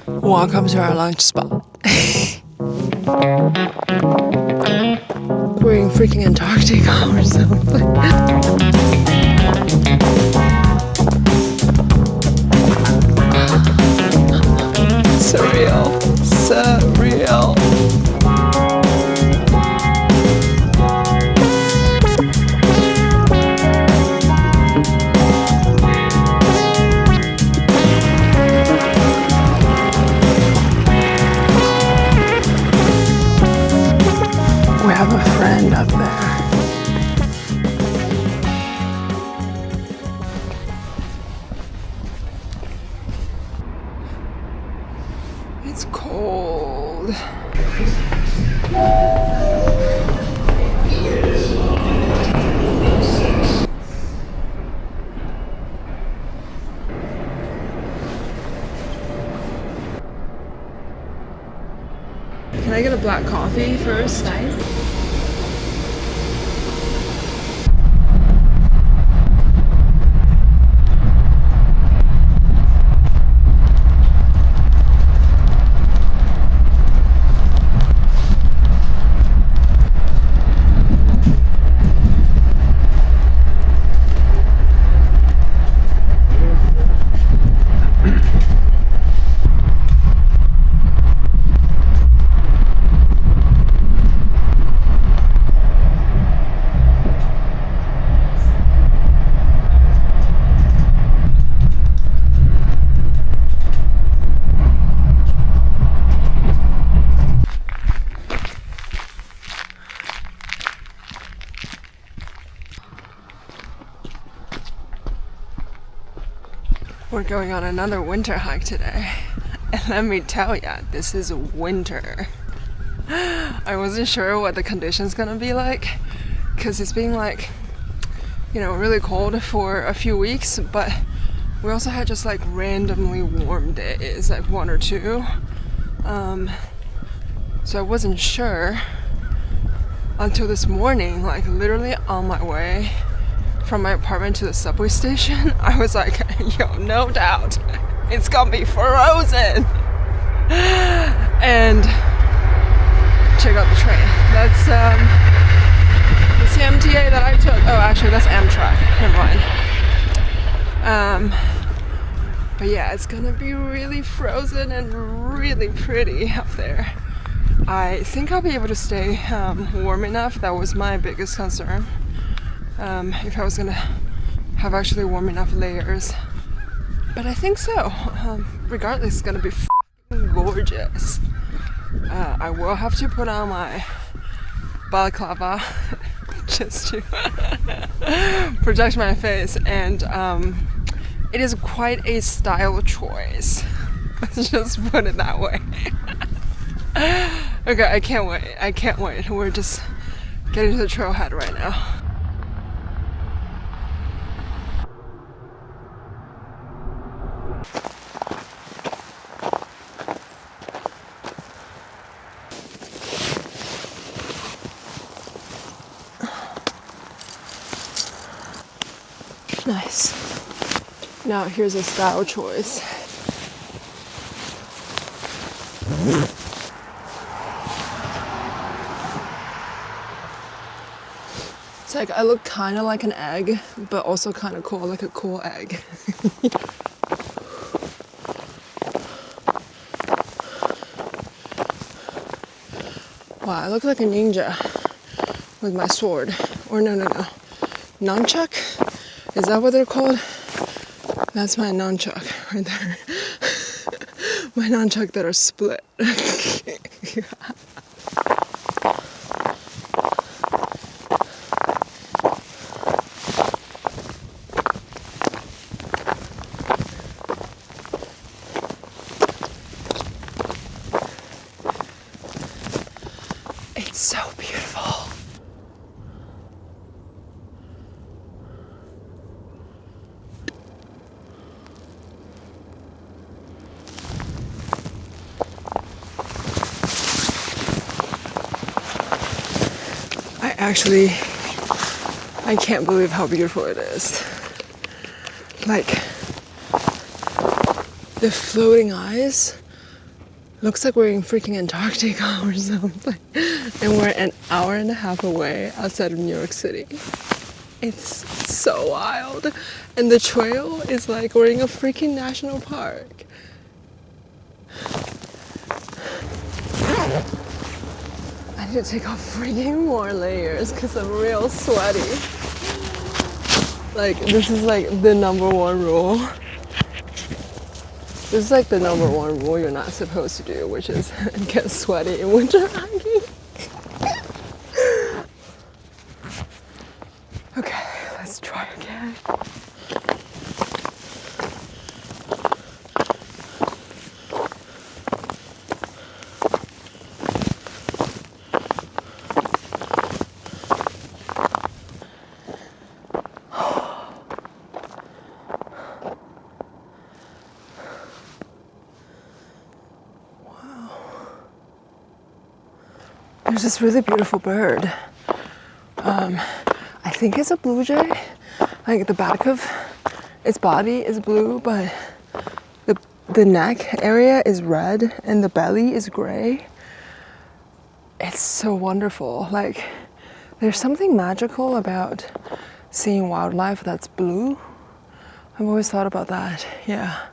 Welcome to our lunch spot. We're in freaking Antarctica or something. Surreal. Surreal. We have a friend up there. It's cold. Can I get a black coffee first? We're going on another winter hike today. And let me tell ya, this is winter. I wasn't sure what the condition's gonna be like, because it's been like, you know, really cold for a few weeks, but we also had just like randomly warm days, like one or two. So I wasn't sure until this morning, like literally on my way from my apartment to the subway station. I was like, yo, no doubt it's gonna be frozen. And check out the train. That's the MTA that I took. Oh, actually that's Amtrak. Never mind. But yeah, it's gonna be really frozen and really pretty up there. I think I'll be able to stay warm enough. That was my biggest concern. If I was gonna have actually warm enough layers, but I think so. Regardless, it's gonna be gorgeous. I will have to put on my balaclava just to protect my face, and it is quite a style choice. Let's just put it that way. Okay, I can't wait. I can't wait. We're just getting to the trailhead right now. Nice. Now here's a style choice. It's like I look kind of like an egg, but also kind of cool, like a cool egg. Wow, I look like a ninja with my sword. Or no. Nunchuck? Is that what they're called? That's my nunchuck right there. My nunchuck that are split. It's so beautiful. Actually, I can't believe how beautiful it is. Like, the floating ice looks like we're in freaking Antarctica or something. And we're an hour and a half away outside of New York City. It's so wild. And the trail is like we're in a freaking national park. I need to take off freaking more layers because I'm real sweaty. Like, this is like the number one rule. This is like the number one rule you're not supposed to do, which is get sweaty in winter hiking. Okay, let's try again. There's this really beautiful bird. I think it's a blue jay. Like the back of its body is blue, but the neck area is red and the belly is gray. It's so wonderful. Like, there's something magical about seeing wildlife that's blue. I've always thought about that, yeah.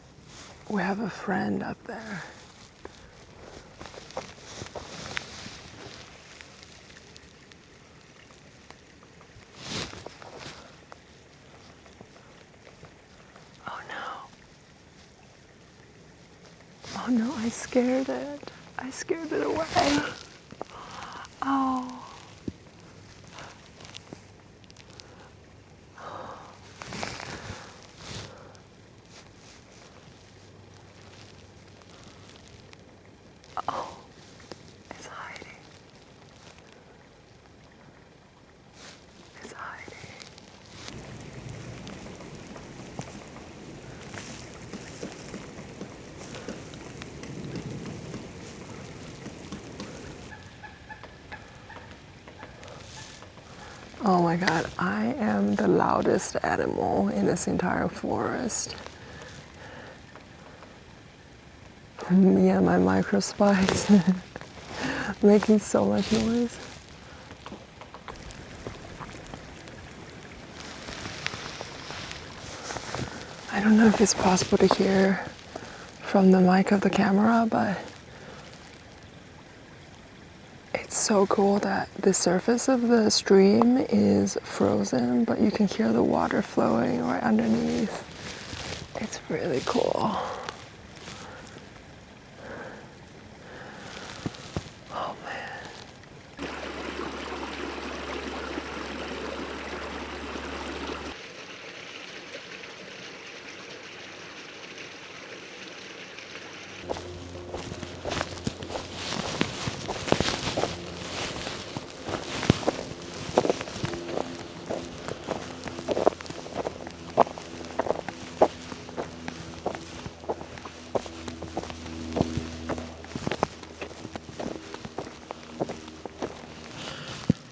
Going up there. We have a friend up there. Oh no. Oh no, I scared it. I scared it away. Oh. Oh, it's hiding. It's hiding. Oh my God, I am the loudest animal in this entire forest. Me and my micro spikes making so much noise. I don't know if it's possible to hear from the mic of the camera, but it's so cool that the surface of the stream is frozen, but you can hear the water flowing right underneath. It's really cool. Oh man.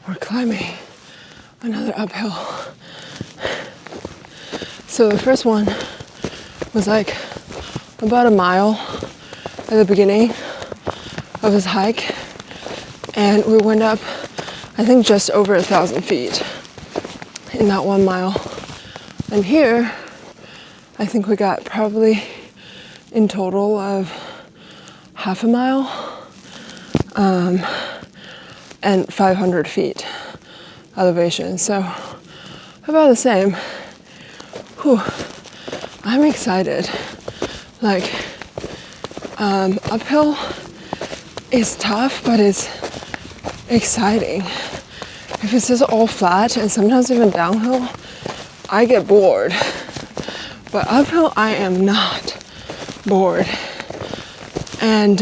We're climbing another uphill. So the first one was like about a mile at the beginning of this hike, and we went up, I think, just over 1,000 feet in that 1 mile. And here, I think we got probably in total of half a mile and 500 feet elevation. So about the same. Whew. I'm excited. Like, uphill is tough, but it's exciting. If it's just all flat and sometimes even downhill, I get bored. But uphill, I am not bored. And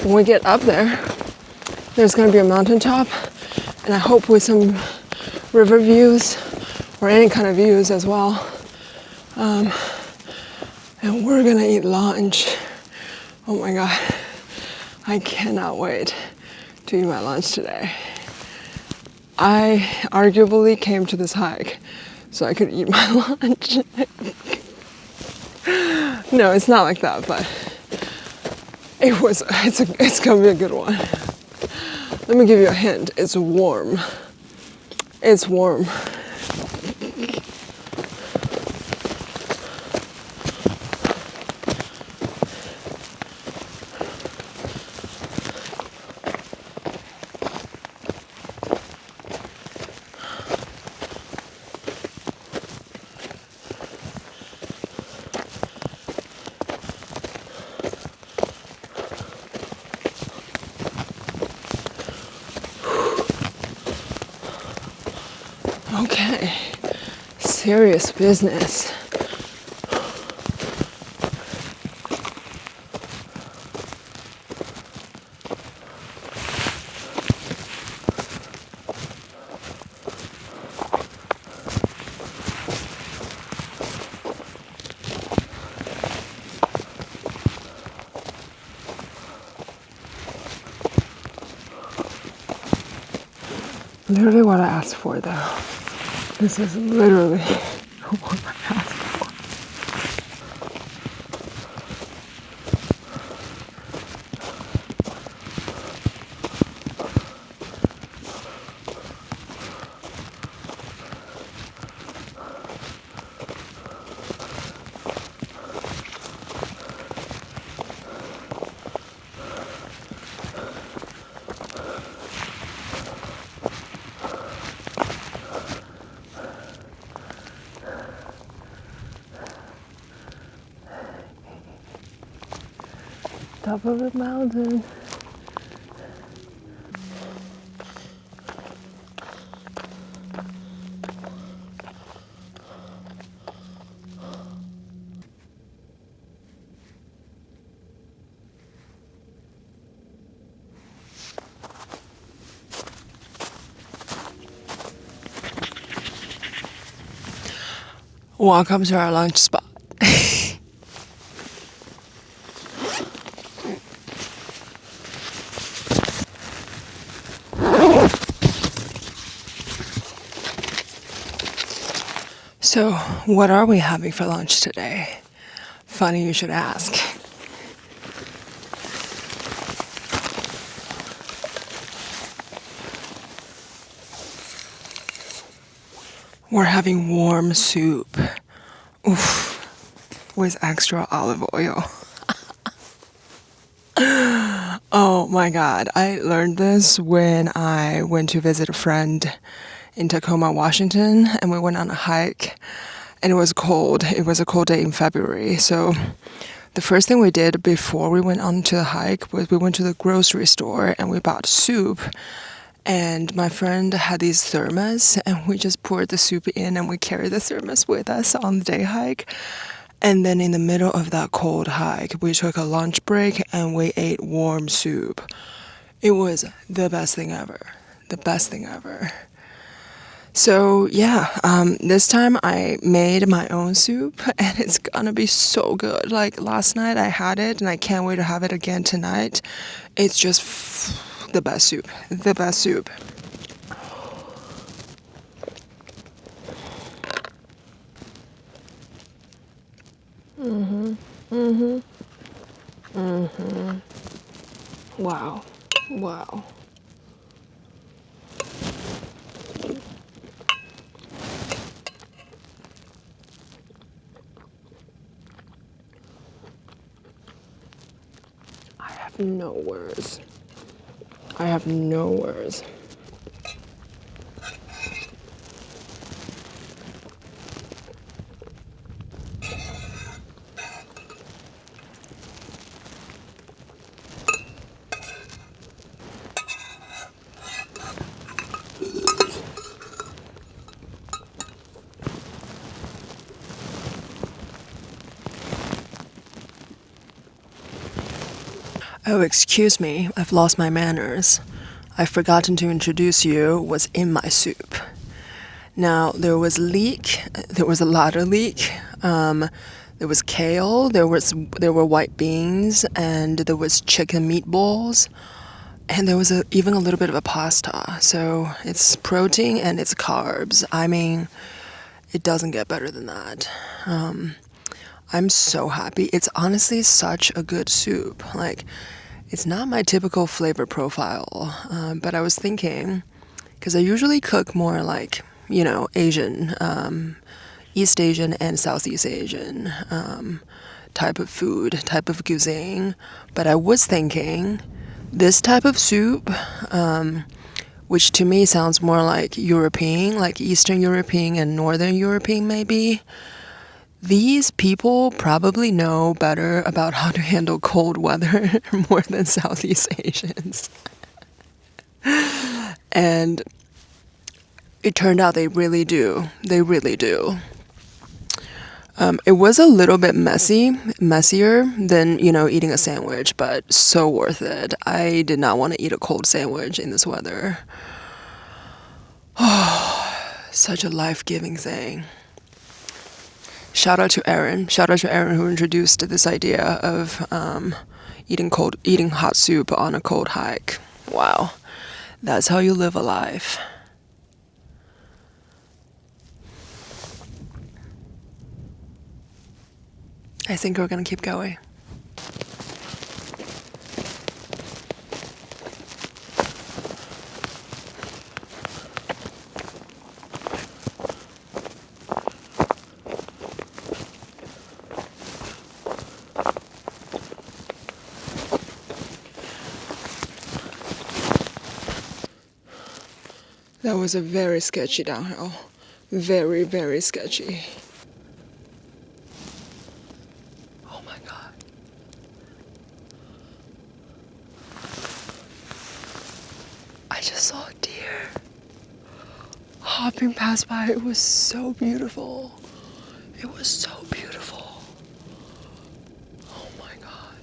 when we get up there, there's gonna be a mountaintop, and I hope with some river views or any kind of views as well. And we're gonna eat lunch. Oh my God, I cannot wait to eat my lunch today. I arguably came to this hike so I could eat my lunch. No, it's not like that, but it's gonna be a good one. Let me give you a hint. It's warm. It's warm. Okay, serious business. Literally what I asked for, though. This is literally what I asked for. Top of the mountain. Welcome to our lunch spot. So, what are we having for lunch today? Funny you should ask. We're having warm soup. Oof. with extra olive oil. Oh my god, I learned this when I went to visit a friend in Tacoma, Washington, and we went on a hike, and it was cold. It was a cold day in February, so the first thing we did before we went on to the hike was we went to the grocery store and we bought soup. And my friend had these thermos, and we just poured the soup in and we carried the thermos with us on the day hike. And then in the middle of that cold hike, we took a lunch break and we ate warm soup. It was the best thing ever. The best thing ever. So yeah, this time I made my own soup and it's gonna be so good. Like last night I had it and I can't wait to have it again tonight. It's just the best soup. The best soup. Wow. Wow. I have no words. I have no words. Oh, excuse me, I've lost my manners. I've forgotten to introduce you what's in my soup. Now, there was leek, there was a lot of leek, there was kale, there were white beans, and there was chicken meatballs, and there was even a little bit of a pasta. So it's protein and it's carbs. I mean, it doesn't get better than that. I'm so happy. It's honestly such a good soup. Like, it's not my typical flavor profile, but I was thinking, because I usually cook more like, you know, Asian, East Asian and Southeast Asian type of food, type of cuisine. But I was thinking, this type of soup, which to me sounds more like European, like Eastern European and Northern European maybe. These people probably know better about how to handle cold weather more than Southeast Asians. And it turned out they really do. They really do. It was a little bit messier than, you know, eating a sandwich, but so worth it. I did not want to eat a cold sandwich in this weather. Oh, such a life-giving thing. Shout out to Erin who introduced this idea of eating hot soup on a cold hike. Wow, that's how you live a life. I think we're gonna keep going. That was a very sketchy downhill. Very, very sketchy. Oh my god. I just saw a deer hopping past by. It was so beautiful. It was so beautiful. Oh my god.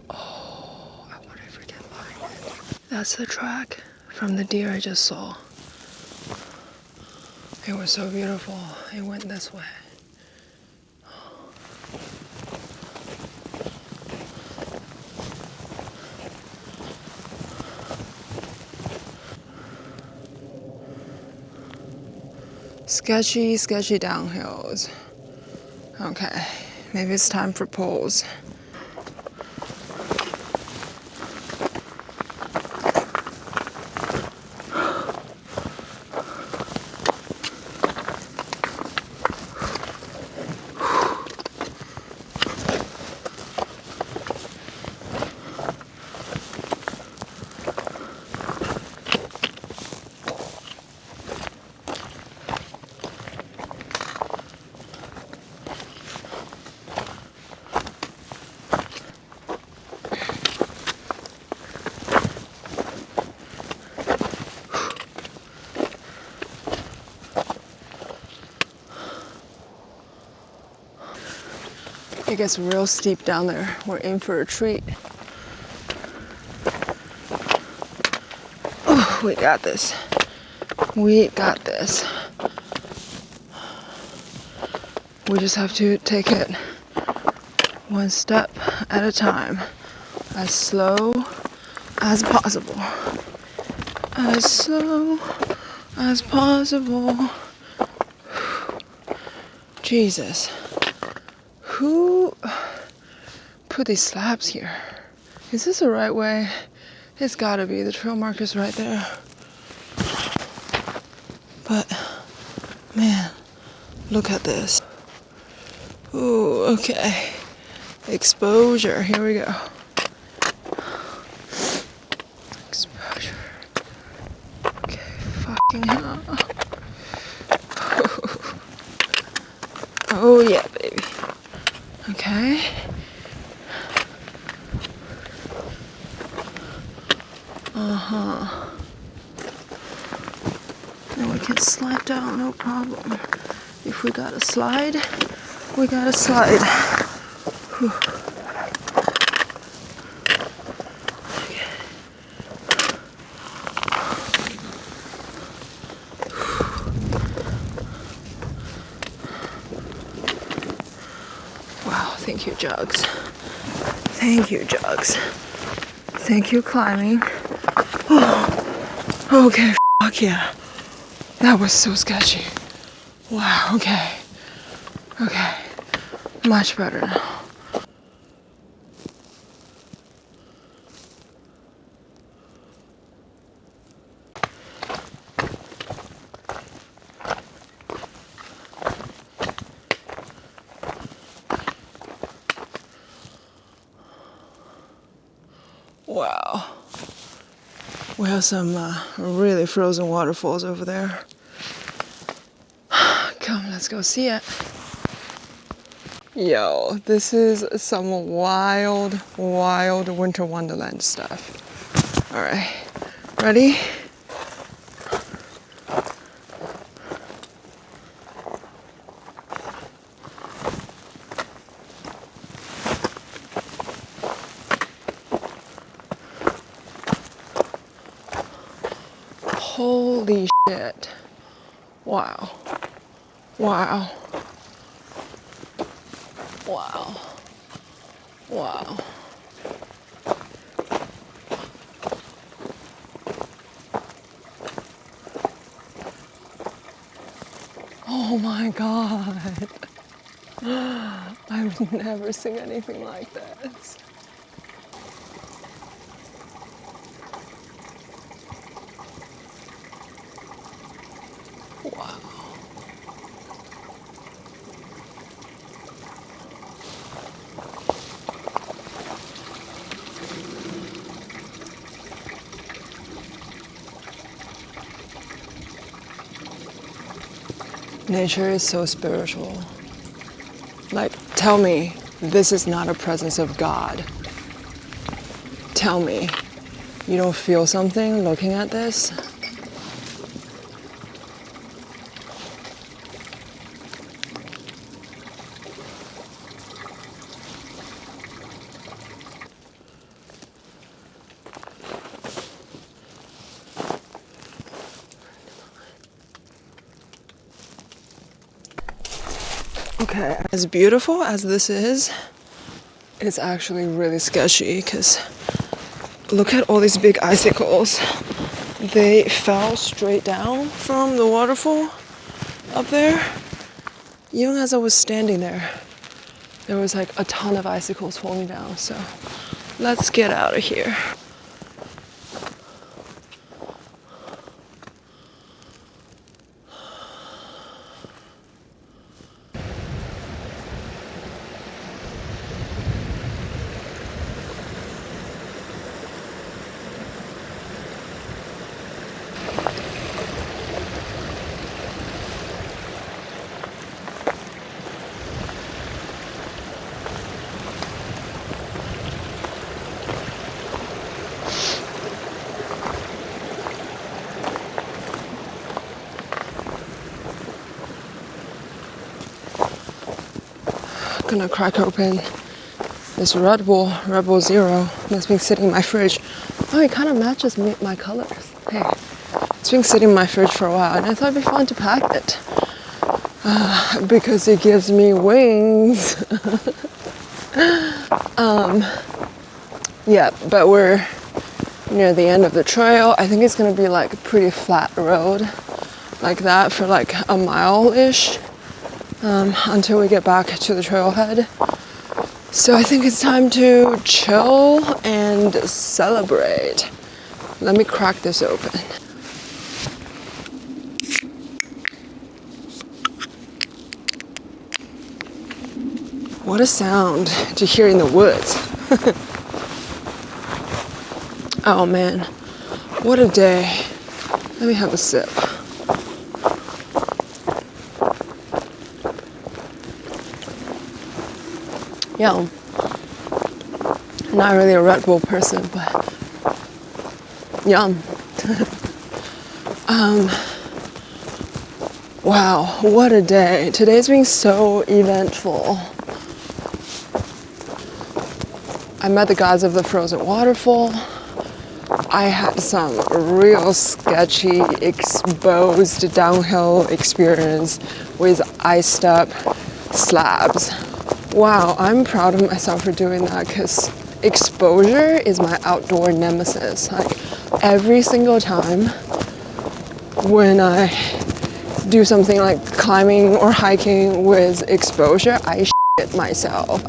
Oh, I wonder if we can find it. That's the track from the deer I just saw. It was so beautiful. It went this way. Sketchy, sketchy downhills. Okay, maybe it's time for poles. It gets real steep down there. We're in for a treat. Oh, we got this. We got this. We just have to take it one step at a time, as slow as possible. As slow as possible. Jesus. Who put these slabs here? Is this the right way? It's gotta be. The trail marker's right there. But, man, look at this. Ooh, okay. Exposure. Here we go. Exposure. Okay, fucking hell. Oh, yeah, baby. Okay. And we can slide down, no problem. If we gotta slide, we gotta slide. Whew. Okay. Wow, thank you, Jugs. Thank you, Jugs. Thank you, climbing. Oh, okay, fuck yeah. That was so sketchy. Wow, okay. Okay. Much better now. Wow. We have some really frozen waterfalls over there. Come, let's go see it. Yo, this is some wild, wild winter wonderland stuff. All right, ready? Holy shit. Wow. Wow. Wow. Wow. Oh my God. I've never seen anything like this. Wow. Nature is so spiritual. Like, tell me this is not a presence of God. Tell me you don't feel something looking at this? Okay, as beautiful as this is, it's actually really sketchy because look at all these big icicles. They fell straight down from the waterfall up there. Even as I was standing there, there was like a ton of icicles falling down. So let's get out of here. gonna crack open this Red Bull Zero that's been sitting in my fridge. Oh, it kind of matches my colors. Hey, it's been sitting in my fridge for a while, and I thought it'd be fun to pack it because it gives me wings. Yeah, but we're near the end of the trail. I think it's gonna be like a pretty flat road like that for like a mile-ish until we get back to the trailhead. So I think it's time to chill and celebrate. Let me crack this open. What a sound to hear in the woods. Oh man, what a day. Let me have a sip. Yum. Not really a Red Bull person, but yum. Wow, what a day. Today's been so eventful. I met the guys of the frozen waterfall. I had some real sketchy, exposed downhill experience with iced up slabs. Wow, I'm proud of myself for doing that because exposure is my outdoor nemesis. Like every single time when I do something like climbing or hiking with exposure, I shit myself.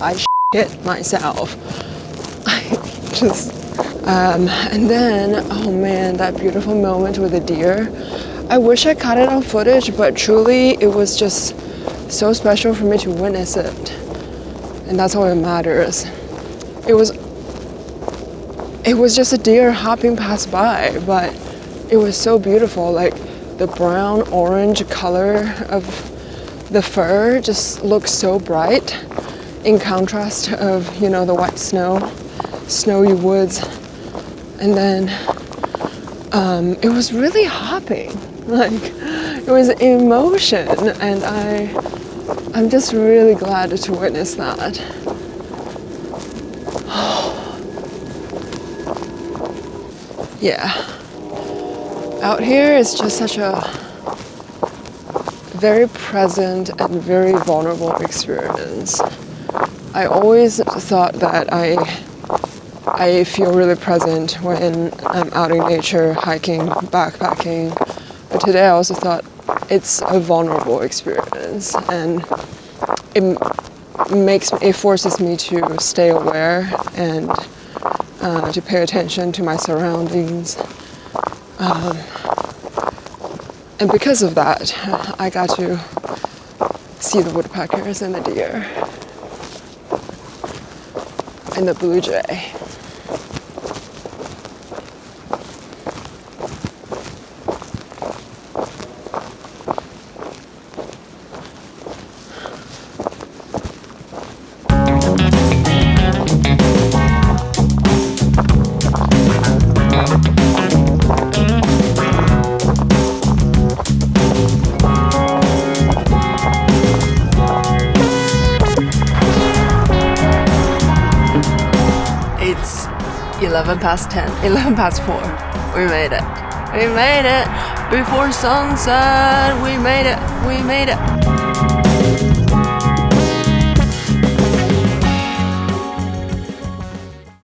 And then, oh man, that beautiful moment with the deer. I wish I caught it on footage, but truly it was just so special for me to witness it. And that's all that matters. It was just a deer hopping past by, but it was so beautiful. Like the brown orange color of the fur just looks so bright in contrast of, you know, the white snowy woods. And then it was really hopping, like it was in motion, and I'm just really glad to witness that. Yeah, out here is just such a very present and very vulnerable experience. I always thought that I feel really present when I'm out in nature, hiking, backpacking. But today I also thought it's a vulnerable experience, and it forces me to stay aware and to pay attention to my surroundings. And because of that, I got to see the woodpeckers and the deer and the blue jay. It's 11 past 4. We made it. Before sunset, we made it.